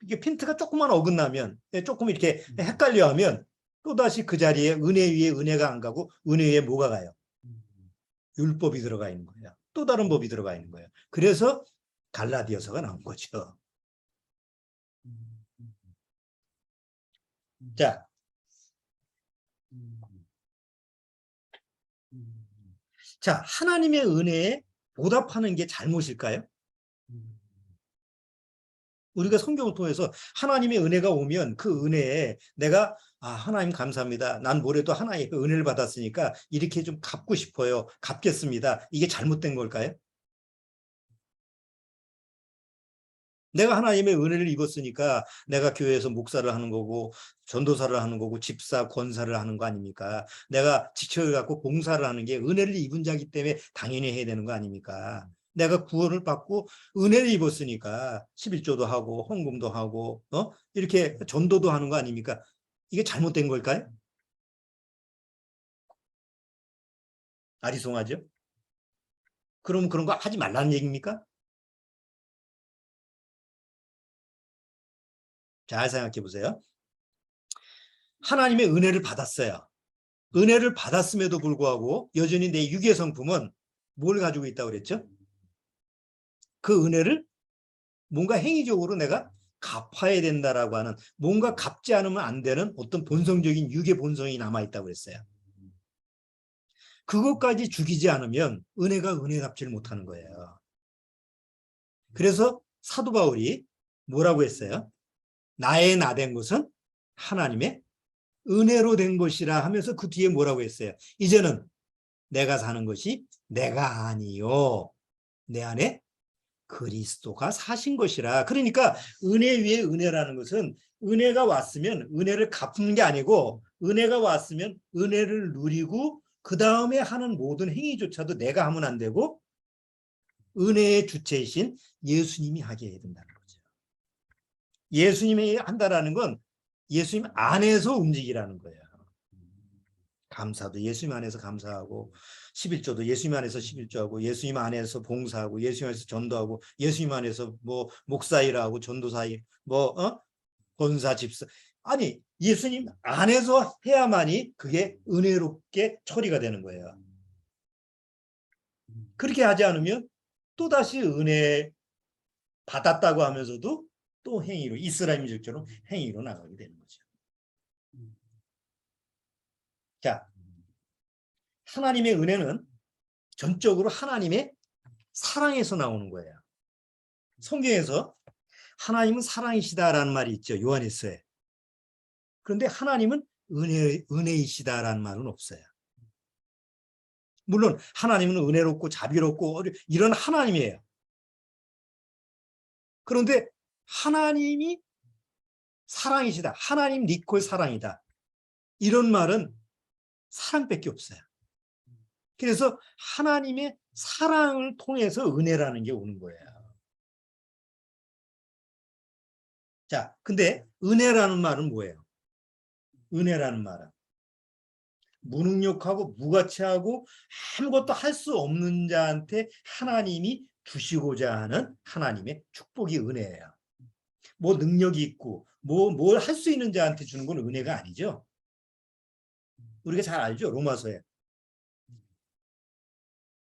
핀트가 조금만 어긋나면 조금 이렇게 헷갈려하면 또다시 그 자리에 은혜 위에 은혜가 안 가고 은혜 위에 뭐가 가요? 율법이 들어가 있는 거예요. 또 다른 법이 들어가 있는 거예요. 그래서 갈라디아서가 나온 거죠. 자, 하나님의 은혜에 보답하는 게 잘못일까요? 우리가 성경을 통해서 하나님의 은혜가 오면 그 은혜에 내가 하나님 감사합니다. 난 뭐래도 하나님의 은혜를 받았으니까 이렇게 좀 갚고 싶어요. 갚겠습니다. 이게 잘못된 걸까요? 내가 하나님의 은혜를 입었으니까 내가 교회에서 목사를 하는 거고 전도사를 하는 거고 집사, 권사를 하는 거 아닙니까? 내가 지체를 갖고 봉사를 하는 게 은혜를 입은 자이기 때문에 당연히 해야 되는 거 아닙니까? 내가 구원을 받고 은혜를 입었으니까 11조도 하고 헌금도 하고 이렇게 전도도 하는 거 아닙니까? 이게 잘못된 걸까요? 아리송하죠? 그럼 그런 거 하지 말라는 얘기입니까? 잘 생각해 보세요. 하나님의 은혜를 받았어요. 은혜를 받았음에도 불구하고 여전히 내 육의 성품은 뭘 가지고 있다고 그랬죠? 그 은혜를 뭔가 행위적으로 내가 갚아야 된다라고 하는 뭔가 갚지 않으면 안 되는 어떤 본성적인 육의 본성이 남아있다고 그랬어요. 그것까지 죽이지 않으면 은혜가 은혜답지를 못하는 거예요. 그래서 사도 바울이 뭐라고 했어요? 나의 나 된 것은 하나님의 은혜로 된 것이라 하면서 그 뒤에 뭐라고 했어요? 이제는 내가 사는 것이 내가 아니요 내 안에 그리스도가 사신 것이라. 그러니까 은혜 위에 은혜라는 것은 은혜가 왔으면 은혜를 갚는 게 아니고 은혜가 왔으면 은혜를 누리고 그 다음에 하는 모든 행위조차도 내가 하면 안 되고 은혜의 주체이신 예수님이 하게 해야 된다는 거죠. 예수님이 한다라는 건 예수님 안에서 움직이라는 거예요. 감사도 예수님 안에서 감사하고 11조도 예수님 안에서 11조하고 예수님 안에서 봉사하고 예수님 안에서 전도하고 예수님 안에서 뭐 목사일하고 전도사일 권사 집사 아니 예수님 안에서 해야만이 그게 은혜롭게 처리가 되는 거예요. 그렇게 하지 않으면 또다시 은혜 받았다고 하면서도 또 행위로 이스라엘 민족처럼 행위로 나가게 되는 거죠. 자, 하나님의 은혜는 전적으로 하나님의 사랑에서 나오는 거예요. 성경에서 하나님은 사랑이시다라는 말이 있죠. 요한일서에. 그런데 하나님은 은혜이시다라는 말은 없어요. 물론 하나님은 은혜롭고 자비롭고 이런 하나님이에요. 그런데 하나님이 사랑이시다. 하나님 니콜 사랑이다. 이런 말은 사랑밖에 없어요. 그래서 하나님의 사랑을 통해서 은혜라는 게 오는 거예요. 자, 근데 은혜라는 말은 뭐예요? 은혜라는 말은 무능력하고 무가치하고 아무것도 할 수 없는 자한테 하나님이 주시고자 하는 하나님의 축복이 은혜예요. 뭐 능력이 있고 뭘 할 수 있는 자한테 주는 건 은혜가 아니죠. 우리가 잘 알죠. 로마서에.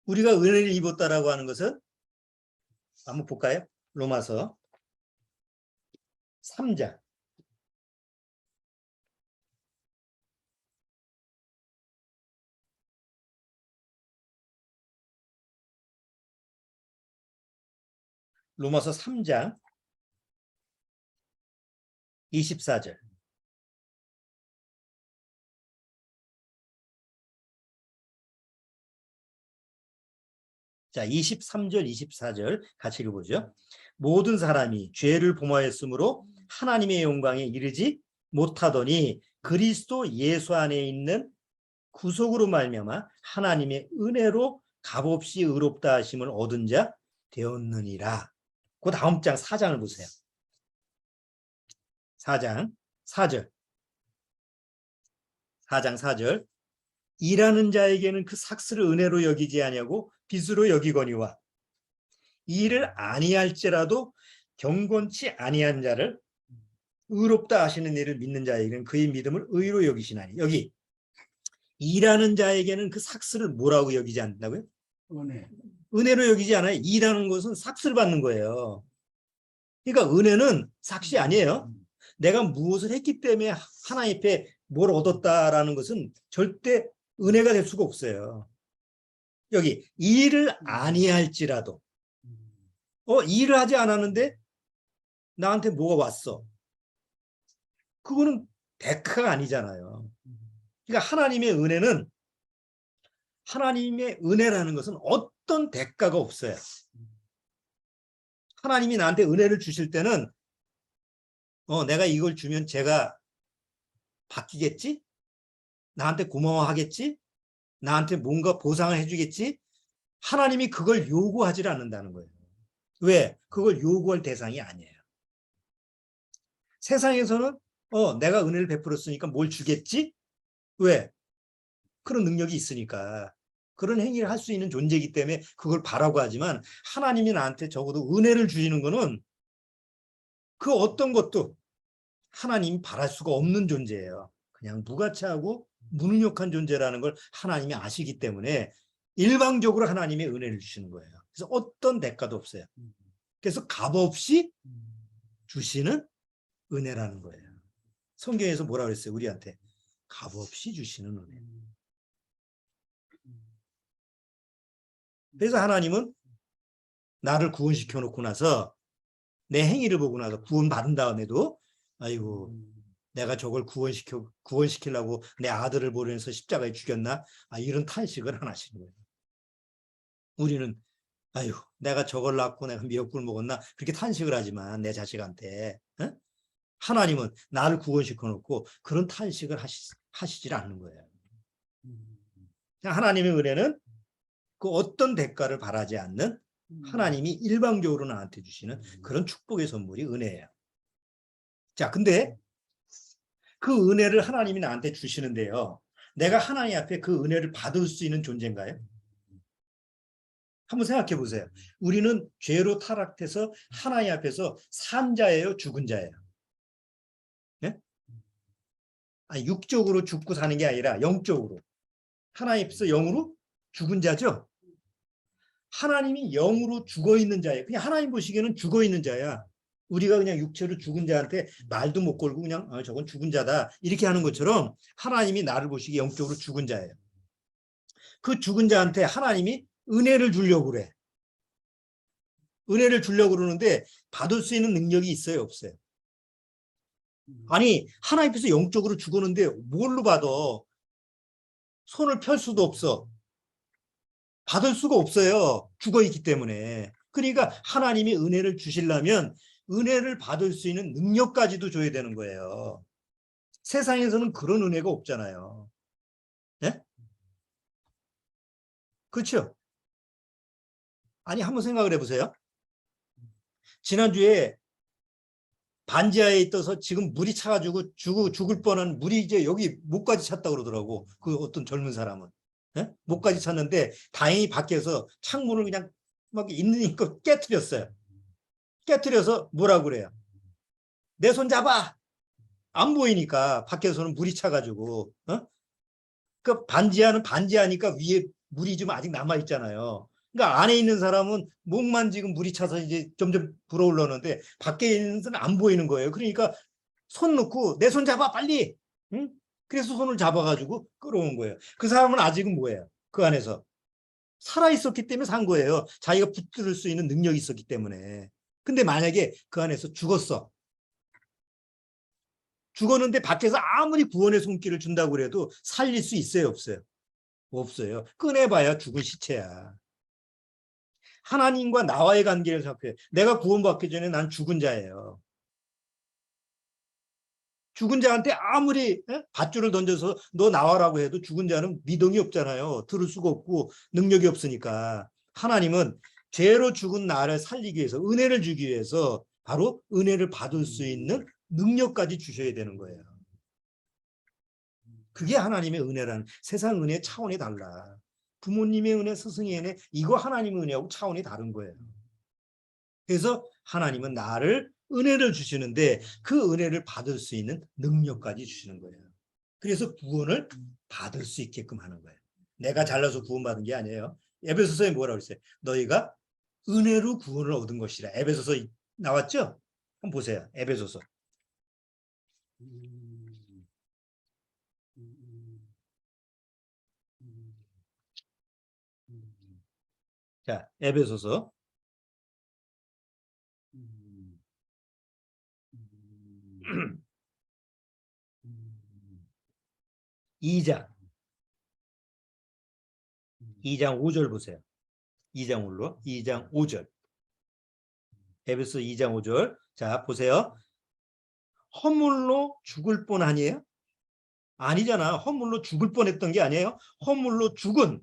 우리가 은혜를 입었다라고 하는 것은 한번 볼까요? 로마서 3장. 로마서 3장 24절. 자, 23절, 24절 같이 읽어보죠. 모든 사람이 죄를 범하였으므로 하나님의 영광에 이르지 못하더니 그리스도 예수 안에 있는 구속으로 말미암아 하나님의 은혜로 값없이 의롭다 하심을 얻은 자 되었느니라. 그 다음 장 4장을 보세요. 4장 4절. 4장 4절. 일하는 자에게는 그 삭스를 은혜로 여기지 아니하고 빚으로 여기거니와 일을 아니할지라도 경건치 아니한 자를 의롭다 하시는 일을 믿는 자에게는 그의 믿음을 의로 여기시나니. 여기 일하는 자에게는 그 삭스를 뭐라고 여기지 않는다고요? 은혜. 은혜로 여기지 않아요. 일하는 것은 삭스를 받는 거예요. 그러니까 은혜는 삭시 아니에요. 내가 무엇을 했기 때문에 하나님 앞에 뭘 얻었다라는 것은 절대 은혜가 될 수가 없어요. 여기 일을 아니할지라도 일을 하지 않았는데 나한테 뭐가 왔어. 그거는 대가가 아니잖아요. 그러니까 하나님의 은혜라는 것은 어떤 대가가 없어요. 하나님이 나한테 은혜를 주실 때는 내가 이걸 주면 제가 바뀌겠지? 나한테 고마워하겠지? 나한테 뭔가 보상을 해주겠지? 하나님이 그걸 요구하지 않는다는 거예요. 왜? 그걸 요구할 대상이 아니에요. 세상에서는 내가 은혜를 베풀었으니까 뭘 주겠지? 왜? 그런 능력이 있으니까. 그런 행위를 할 수 있는 존재이기 때문에 그걸 바라고 하지만 하나님이 나한테 적어도 은혜를 주시는 거는 그 어떤 것도 하나님이 바랄 수가 없는 존재예요. 그냥 무가치하고 무능력한 존재라는 걸 하나님이 아시기 때문에 일방적으로 하나님의 은혜를 주시는 거예요. 그래서 어떤 대가도 없어요. 그래서 값없이 주시는 은혜라는 거예요. 성경에서 뭐라 그랬어요? 우리한테 값없이 주시는 은혜. 그래서 하나님은 나를 구원시켜 놓고 나서 내 행위를 보고 나서 구원받은 다음에도 아이고 내가 저걸 구원시키려고 내 아들을 보내서 십자가에 죽였나? 이런 탄식을 안 하시는 거예요. 우리는 아유 내가 저걸 낳고 내가 미역국을 먹었나? 그렇게 탄식을 하지만 내 자식한테 하나님은 나를 구원시켜 놓고 그런 탄식을 하시질 않는 거예요. 그냥 하나님의 은혜는 그 어떤 대가를 바라지 않는 하나님이 일방적으로 나한테 주시는 그런 축복의 선물이 은혜예요. 자, 근데 그 은혜를 하나님이 나한테 주시는데요. 내가 하나님 앞에 그 은혜를 받을 수 있는 존재인가요? 한번 생각해 보세요. 우리는 죄로 타락해서 하나님 앞에서 산 자예요, 죽은 자예요? 네? 육적으로 죽고 사는 게 아니라 영적으로. 하나님 앞에서 영으로 죽은 자죠? 하나님이 영으로 죽어 있는 자예요. 그냥 하나님 보시기에는 죽어 있는 자야. 우리가 그냥 육체로 죽은 자한테 말도 못 걸고 그냥 저건 죽은 자다 이렇게 하는 것처럼 하나님이 나를 보시기에 영적으로 죽은 자예요. 그 죽은 자한테 하나님이 은혜를 주려고 그래. 은혜를 주려고 그러는데 받을 수 있는 능력이 있어요, 없어요? 아니 하나님 앞에서 영적으로 죽었는데 뭘로 받아? 손을 펼 수도 없어. 받을 수가 없어요. 죽어 있기 때문에. 그러니까 하나님이 은혜를 주시려면 은혜를 받을 수 있는 능력까지도 줘야 되는 거예요. 세상에서는 그런 은혜가 없잖아요. 네? 그렇죠? 아니 한번 생각을 해보세요. 지난주에 반지하에 있어서 지금 물이 차가지고 죽을 뻔한 물이 이제 여기 목까지 찼다고 그러더라고. 그 어떤 젊은 사람은. 네? 목까지 찼는데 다행히 밖에서 창문을 그냥 막 있는 거 깨트렸어요. 깨트려서 뭐라고 그래요? 내 손 잡아! 안 보이니까 밖에서는 물이 차가지고 그 반지하는 반지하니까 위에 물이 좀 아직 남아 있잖아요. 그러니까 안에 있는 사람은 목만 지금 물이 차서 이제 점점 불어올라오는데 밖에 있는 사람은 안 보이는 거예요. 그러니까 손 놓고 내 손 잡아 빨리. 응? 그래서 손을 잡아가지고 끌어온 거예요. 그 사람은 아직은 뭐예요? 그 안에서 살아 있었기 때문에 산 거예요. 자기가 붙들 수 있는 능력이 있었기 때문에. 근데 만약에 그 안에서 죽었어. 죽었는데 밖에서 아무리 구원의 손길을 준다고 그래도 살릴 수 있어요, 없어요? 없어요. 꺼내봐야 죽은 시체야. 하나님과 나와의 관계를 생각해. 내가 구원받기 전에 난 죽은 자예요. 죽은 자한테 아무리 밧줄을 던져서 너 나와라고 해도 죽은 자는 미동이 없잖아요. 들을 수가 없고 능력이 없으니까. 하나님은 죄로 죽은 나를 살리기 위해서 은혜를 주기 위해서 바로 은혜를 받을 수 있는 능력까지 주셔야 되는 거예요. 그게 하나님의 은혜라는 세상 은혜의 차원이 달라. 부모님의 은혜, 스승의 은혜, 이거 하나님의 은혜하고 차원이 다른 거예요. 그래서 하나님은 나를 은혜를 주시는데 그 은혜를 받을 수 있는 능력까지 주시는 거예요. 그래서 구원을 받을 수 있게끔 하는 거예요. 내가 잘나서 구원받은 게 아니에요. 에베소서에 뭐라고 했어요? 너희가 은혜로 구원을 얻은 것이라. 에베소서 나왔죠? 한번 보세요. 에베소서. 자, 에베소서 2장 5절 보세요. 2장 5절. 에베소 2장 5절. 자, 보세요. 허물로 죽을 뻔 아니에요? 아니잖아. 허물로 죽을 뻔했던 게 아니에요. 허물로 죽은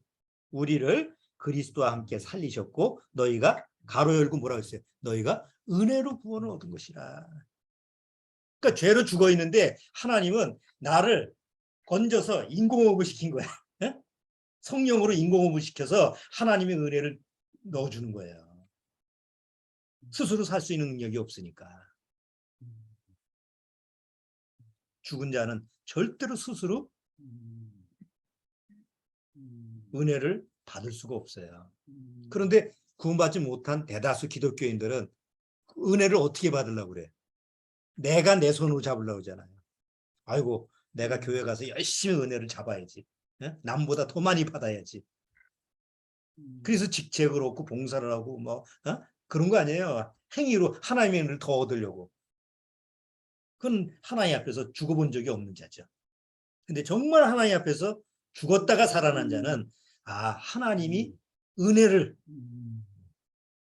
우리를 그리스도와 함께 살리셨고 너희가 가로 열고 뭐라고 했어요? 너희가 은혜로 구원을 얻은 것이라. 그러니까 죄로 죽어 있는데 하나님은 나를 건져서 인공호흡을 시킨 거야. 성령으로 인공호흡을 시켜서 하나님의 은혜를 넣어주는 거예요. 스스로 살 수 있는 능력이 없으니까. 죽은 자는 절대로 스스로 은혜를 받을 수가 없어요. 그런데 구원받지 못한 대다수 기독교인들은 은혜를 어떻게 받으려고 그래? 내가 내 손으로 잡으려고 하잖아요. 아이고 내가 교회 가서 열심히 은혜를 잡아야지. 남보다 더 많이 받아야지. 그래서 직책을 얻고 봉사를 하고 뭐 그런 거 아니에요. 행위로 하나님의 은혜를 더 얻으려고. 그건 하나님 앞에서 죽어본 적이 없는 자죠. 근데 정말 하나님 앞에서 죽었다가 살아난 자는 하나님이 은혜를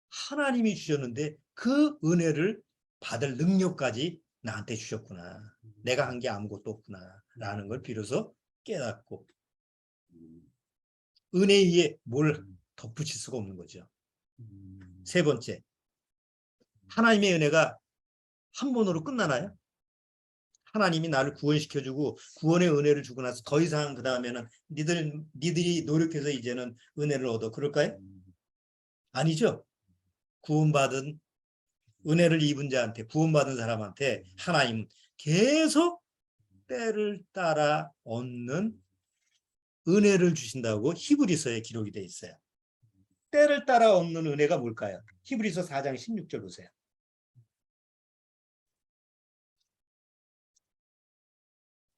하나님이 주셨는데 그 은혜를 받을 능력까지 나한테 주셨구나. 내가 한 게 아무것도 없구나 라는 걸 비로소 깨닫고 은혜 위에 뭘 덧붙일 수가 없는 거죠. 세 번째, 하나님의 은혜가 한 번으로 끝나나요? 하나님이 나를 구원시켜주고 구원의 은혜를 주고 나서 더 이상 그 다음에는 니들이 노력해서 이제는 은혜를 얻어 그럴까요? 아니죠. 구원받은 은혜를 입은 자한테 구원받은 사람한테 하나님 계속 때를 따라 얻는 은혜를 주신다고 히브리서에 기록이 되어 있어요. 때를 따라 얻는 은혜가 뭘까요? 히브리서 4장 16절 보세요.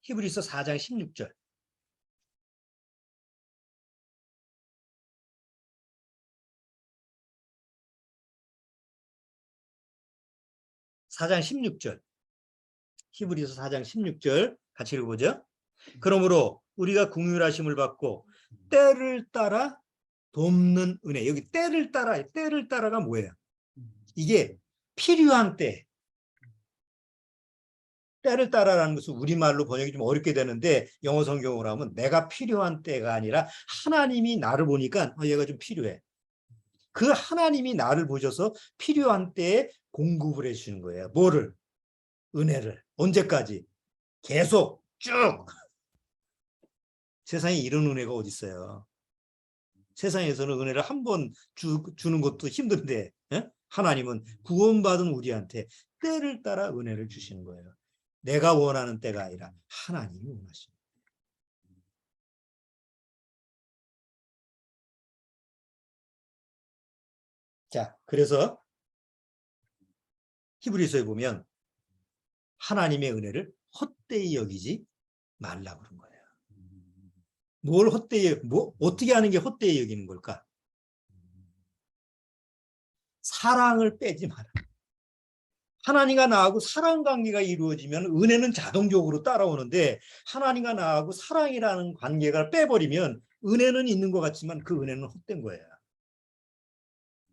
히브리서 4장 16절. 히브리서 4장 16절 같이 읽어보죠. 그러므로 우리가 긍휼하심을 받고 때를 따라 돕는 은혜. 여기 때를 따라가 뭐예요? 이게 필요한 때를 따라라는 것은 우리말로 번역이 좀 어렵게 되는데 영어 성경으로 하면 내가 필요한 때가 아니라 하나님이 나를 보니까 얘가 좀 필요해. 그 하나님이 나를 보셔서 필요한 때에 공급을 해주시는 거예요. 뭐를? 은혜를. 언제까지? 계속 쭉. 세상에 이런 은혜가 어디 있어요? 세상에서는 은혜를 한 번 주는 것도 힘든데 하나님은 구원받은 우리한테 때를 따라 은혜를 주시는 거예요. 내가 원하는 때가 아니라 하나님이 원하십니다. 자, 그래서 히브리서에 보면 하나님의 은혜를 헛되이 여기지 말라고 그런 거예요. 뭘 헛되이, 어떻게 하는 게 헛되이 여기는 걸까? 사랑을 빼지 마라. 하나님과 나하고 사랑 관계가 이루어지면 은혜는 자동적으로 따라오는데 하나님과 나하고 사랑이라는 관계가 빼버리면 은혜는 있는 것 같지만 그 은혜는 헛된 거예요.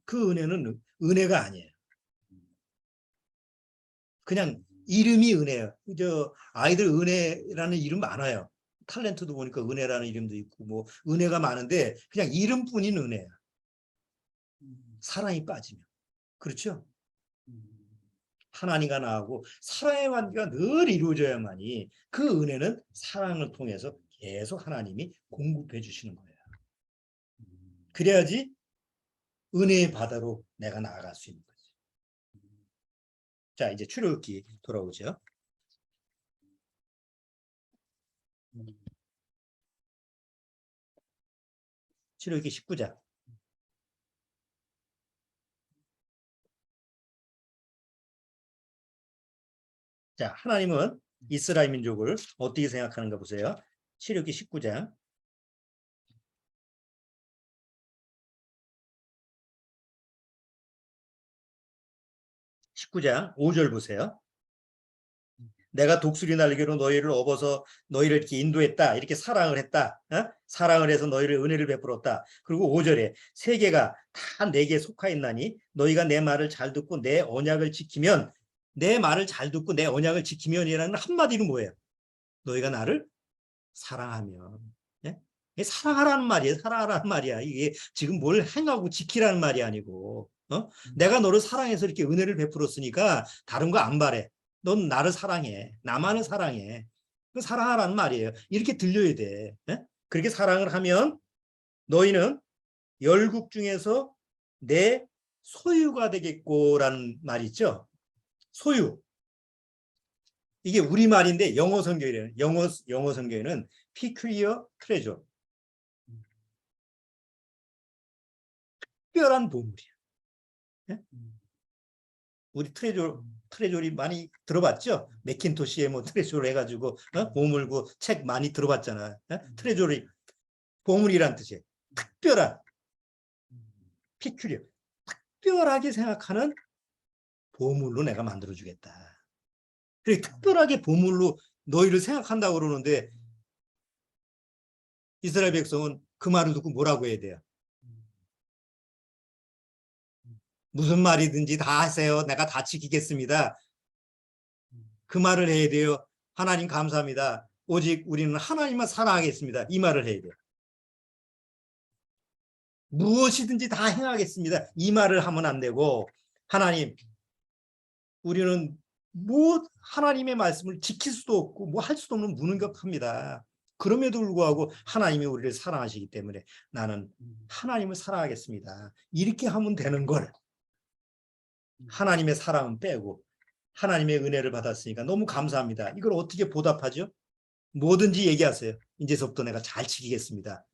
그 은혜는 은혜가 아니에요. 그냥 이름이 은혜예요. 아이들 은혜라는 이름 많아요. 탤런트도 보니까 은혜라는 이름도 있고 뭐 은혜가 많은데 그냥 이름뿐인 은혜야. 사랑이 빠지면. 그렇죠? 하나님과 나하고 사랑의 관계가 늘 이루어져야만이 그 은혜는 사랑을 통해서 계속 하나님이 공급해 주시는 거예요. 그래야지 은혜의 바다로 내가 나아갈 수 있는 거지. 자, 이제 출애굽기 돌아오죠. 출애굽기 19장. 자, 하나님은 이스라엘 민족을 어떻게 생각하는가 보세요. 출애굽기 19장. 19장 5절 보세요. 내가 독수리 날개로 너희를 업어서 너희를 이렇게 인도했다. 이렇게 사랑을 했다. 사랑을 해서 너희를 은혜를 베풀었다. 그리고 5절에 세계가 다 내게 속하였나니 너희가 내 말을 잘 듣고 내 언약을 지키면 내 말을 잘 듣고 내 언약을 지키면이라는 한마디는 뭐예요? 너희가 나를 사랑하면. 예? 이게 사랑하라는 말이에요. 사랑하라는 말이야. 이게 지금 뭘 행하고 지키라는 말이 아니고 내가 너를 사랑해서 이렇게 은혜를 베풀었으니까 다른 거 안 바래. 넌 나를 사랑해. 나만을 사랑해. 그 사랑하라는 말이에요. 이렇게 들려야 돼. 예? 그렇게 사랑을 하면 너희는 열국 중에서 내 소유가 되겠고라는 말이 있죠. 소유. 이게 우리말인데 영어 성경이래요. 영어 성경에는 peculiar treasure. 특별한 보물이야. 예? 우리 트레저리 많이 들어봤죠? 맥킨토시에 뭐 트레저리 해가지고 보물고 책 많이 들어봤잖아. 트레저리 보물이란 뜻이에요. 특별한 피큐리어, 특별하게 생각하는 보물로 내가 만들어주겠다. 그래, 특별하게 보물로 너희를 생각한다고 그러는데 이스라엘 백성은 그 말을 듣고 뭐라고 해야 돼요? 무슨 말이든지 다 하세요. 내가 다 지키겠습니다. 그 말을 해야 돼요. 하나님 감사합니다. 오직 우리는 하나님만 사랑하겠습니다. 이 말을 해야 돼요. 무엇이든지 다 행하겠습니다. 이 말을 하면 안 되고 하나님 우리는 뭐 하나님의 말씀을 지킬 수도 없고 뭐 할 수도 없는 무능력합니다. 그럼에도 불구하고 하나님이 우리를 사랑하시기 때문에 나는 하나님을 사랑하겠습니다. 이렇게 하면 되는 걸 하나님의 사랑은 빼고 하나님의 은혜를 받았으니까 너무 감사합니다. 이걸 어떻게 보답하죠? 뭐든지 얘기하세요. 이제부터 내가 잘 지키겠습니다.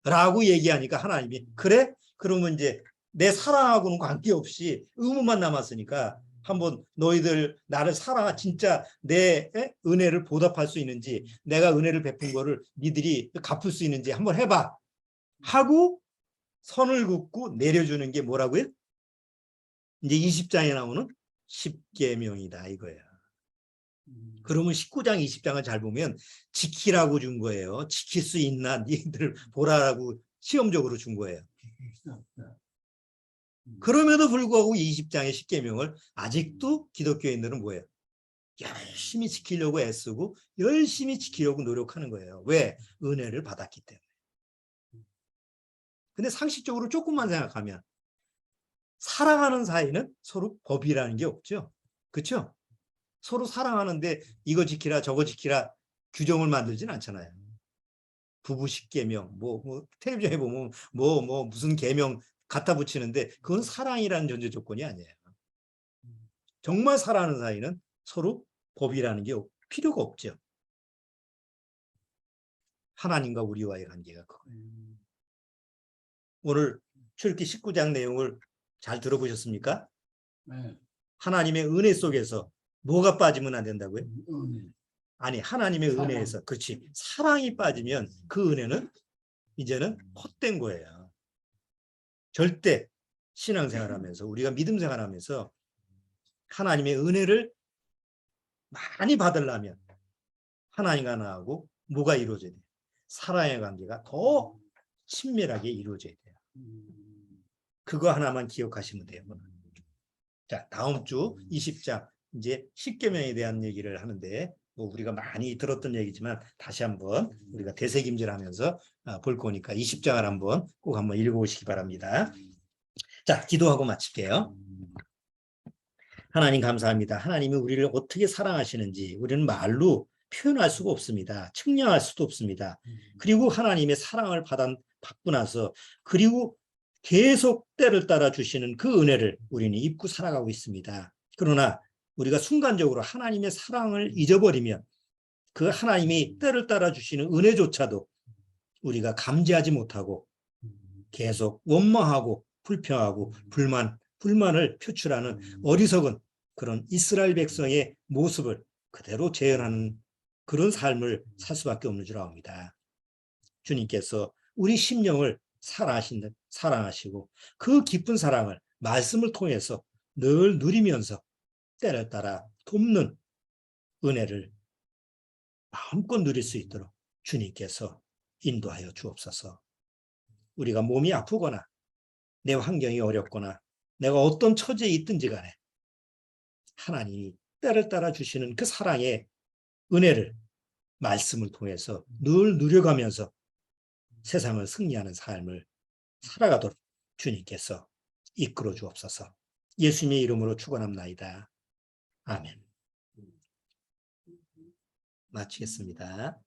라고 얘기하니까 하나님이 그래? 그러면 이제 내 사랑하고는 관계없이 의무만 남았으니까 한번 너희들 나를 진짜 내 은혜를 보답할 수 있는지 내가 은혜를 베푼 거를 니들이 갚을 수 있는지 한번 해봐 하고 선을 긋고 내려주는 게 뭐라고요? 이제 20장에 나오는 십계명이다 이거예요. 그러면 19장 20장을 잘 보면 지키라고 준 거예요. 지킬 수 있나 니들 보라라고 시험적으로 준 거예요. 그럼에도 불구하고 20장의 십계명을 아직도 기독교인들은 뭐예요? 열심히 지키려고 애쓰고 열심히 지키려고 노력하는 거예요. 왜? 은혜를 받았기 때문에. 근데 상식적으로 조금만 생각하면 사랑하는 사이는 서로 법이라는 게 없죠. 그렇죠? 서로 사랑하는데 이거 지키라 저거 지키라 규정을 만들진 않잖아요. 부부 십계명 뭐 텔레비전에 보면 무슨 계명 갖다 붙이는데 그건 사랑이라는 전제 조건이 아니에요. 정말 사랑하는 사이는 서로 법이라는 게 필요가 없죠. 하나님과 우리와의 관계가 그거예요. 오늘 출애굽기 19장 내용을 잘 들어보셨습니까? 네. 하나님의 은혜 속에서 뭐가 빠지면 안 된다고요? 은혜. 아니 하나님의 사랑. 은혜에서 그렇지 사랑이 빠지면 그 은혜는 이제는 헛된 거예요. 절대 신앙생활하면서 우리가 믿음 생활하면서 하나님의 은혜를 많이 받으려면 하나님과 나하고 뭐가 이루어져야 돼요? 사랑의 관계가 더 친밀하게 이루어져야 돼요. 그거 하나만 기억하시면 돼요. 자, 다음 주 20장 이제 십계명에 대한 얘기를 하는데 뭐 우리가 많이 들었던 얘기지만 다시 한번 우리가 되새김질하면서 볼 거니까 20장을 한번 꼭 한번 읽어보시기 바랍니다. 자, 기도하고 마칠게요. 하나님 감사합니다. 하나님이 우리를 어떻게 사랑하시는지 우리는 말로 표현할 수가 없습니다. 측량할 수도 없습니다. 그리고 하나님의 사랑을 받고 나서 그리고 계속 때를 따라 주시는 그 은혜를 우리는 입고 살아가고 있습니다. 그러나 우리가 순간적으로 하나님의 사랑을 잊어버리면 그 하나님이 때를 따라 주시는 은혜조차도 우리가 감지하지 못하고 계속 원망하고 불평하고 불만을 표출하는 어리석은 그런 이스라엘 백성의 모습을 그대로 재현하는 그런 삶을 살 수밖에 없는 줄 압니다. 주님께서 우리 심령을 사랑하시고 그 깊은 사랑을 말씀을 통해서 늘 누리면서 때를 따라 돕는 은혜를 마음껏 누릴 수 있도록 주님께서 인도하여 주옵소서. 우리가 몸이 아프거나 내 환경이 어렵거나 내가 어떤 처지에 있든지 간에 하나님이 때를 따라 주시는 그 사랑의 은혜를 말씀을 통해서 늘 누려가면서 세상을 승리하는 삶을 살아가도록 주님께서 이끌어 주옵소서. 예수님의 이름으로 축원합나이다. 아멘. 마치겠습니다.